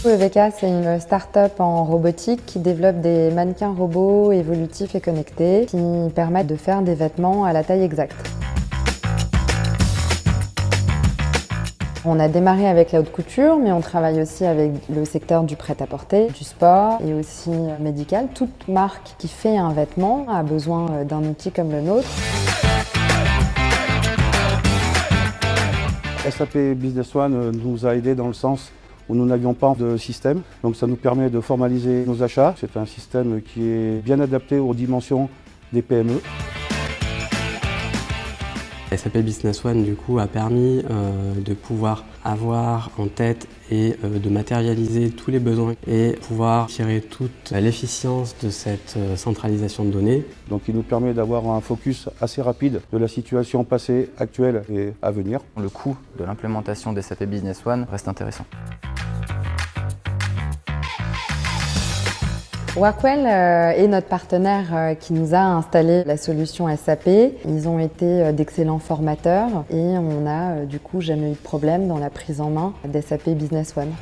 EVK, c'est une start-up en robotique qui développe des mannequins robots évolutifs et connectés qui permettent de faire des vêtements à la taille exacte. On a démarré avec la haute couture, mais on travaille aussi avec le secteur du prêt-à-porter, du sport et aussi médical. Toute marque qui fait un vêtement a besoin d'un outil comme le nôtre. SAP Business One nous a aidés dans le sens où nous n'avions pas de système. Donc ça nous permet de formaliser nos achats. C'est un système qui est bien adapté aux dimensions des PME. SAP Business One du coup a permis de pouvoir avoir en tête et de matérialiser tous les besoins et pouvoir tirer toute l'efficience de cette centralisation de données. Donc il nous permet d'avoir un focus assez rapide de la situation passée, actuelle et à venir. Le coût de l'implémentation des SAP Business One reste intéressant. Workwell est notre partenaire qui nous a installé la solution SAP. Ils ont été d'excellents formateurs et on n'a du coup jamais eu de problème dans la prise en main d'SAP Business One.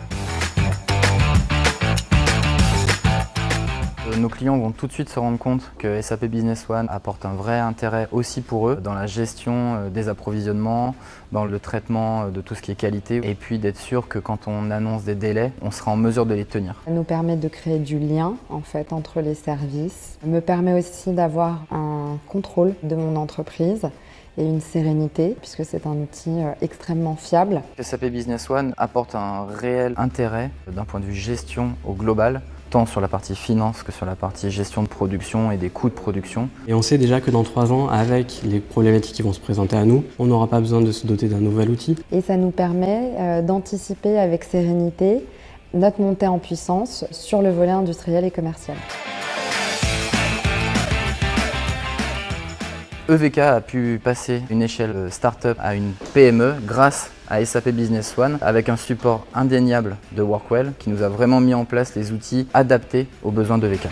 Nos clients vont tout de suite se rendre compte que SAP Business One apporte un vrai intérêt aussi pour eux dans la gestion des approvisionnements, dans le traitement de tout ce qui est qualité et puis d'être sûr que quand on annonce des délais, on sera en mesure de les tenir. Ça nous permet de créer du lien en fait entre les services. Ça me permet aussi d'avoir un contrôle de mon entreprise et une sérénité puisque c'est un outil extrêmement fiable. SAP Business One apporte un réel intérêt d'un point de vue gestion au global, tant sur la partie finance que sur la partie gestion de production et des coûts de production. Et on sait déjà que dans 3 ans, avec les problématiques qui vont se présenter à nous, on n'aura pas besoin de se doter d'un nouvel outil. Et ça nous permet d'anticiper avec sérénité notre montée en puissance sur le volet industriel et commercial. EVK a pu passer d'une échelle start-up à une PME grâce à SAP Business One avec un support indéniable de Workwell qui nous a vraiment mis en place les outils adaptés aux besoins d'EVK.